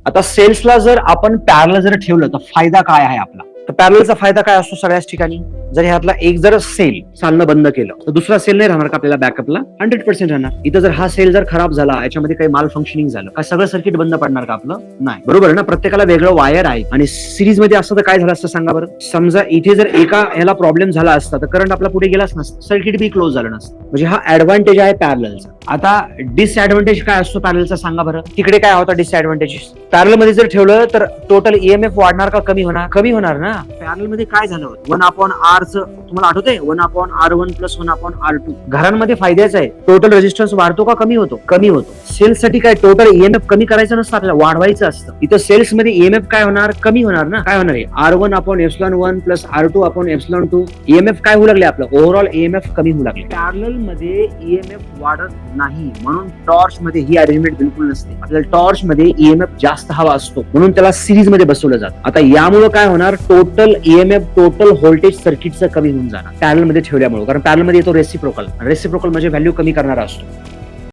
आता सेल्सला जर आपण पॅरल जर ठेवलं तर फायदा काय आहे आपला? तर पॅरलचा फायदा काय असतो सगळ्याच ठिकाणी? जर ह्यातला एक जर सेल चालणं बंद केलं तर दुसरा सेल नाही राहणार का आपल्याला बॅकअपला? 100% राहणार. इथं जर हा सेल जर खराब झाला, याच्यामध्ये काही माल फंक्शनिंग झालं का सगळं सर्किट बंद पडणार का आपलं? नाही. बरोबर ना? प्रत्येकाला वेगळं वायर आहे आणि सिरीज मध्ये असतं तर काय झालं असतं सांगा बरं? समजा इथे जर एका ह्याला प्रॉब्लेम झाला असता तर करंट आपला पुढे गेलाच नसतं, सर्किट बी क्लोज झालं नसतं. म्हणजे हा ऍडव्हान्टेज आहे पॅरलचा. आता डिसएडव्हान्टेज काय असतो पॅरलचा सांगा बरं? तिकडे काय होता डिसएडव्हान्टेज? पॅरल मध्ये जर ठेवलं तर टोटल ईएमएफ वाढणार का कमी होणार? कमी होणार ना. पॅरल मध्ये काय झालं? 1/R चं तुम्हाला आठवतंय? 1/R1 + 1/R2. घरांमध्ये फायद्याचं आहे. टोटल रेजिस्टन्स वाढतो का कमी होतो? कमी होतो. सेल्स साठी काय टोटल ईएमएफ कमी करायचं नसतं, आपल्याला वाढवायचं असतं. इथं सेल्स मध्ये ईएमएफ काय होणार? कमी होणार ना. काय होणार आहे? R1/ε1 + R2/ε2. ईएमएफ काय होऊ लागले आपलं? ओव्हरऑल ईएमएफ कमी होऊ लागले. पॅरल मध्ये ईएमएफ वाढत नाही, म्हणून टॉर्च मध्ये ही अरेंजमेंट बिलकुल नसते. आपल्याला टॉर्च मध्ये ईएमएफ जास्त हवा असतो, म्हणून त्याला सिरीज मध्ये बसवलं जातं. आता यामुळे काय होणार? टोटल ईएमएफ, टोटल व्होल्टेज सर्किटचं कमी होऊन जाणार पॅरल मध्ये ठेवल्यामुळे. कारण पॅरल मध्ये येतो रेसिप्रोकल म्हणजे व्हॅल्यू कमी करणारा असतो.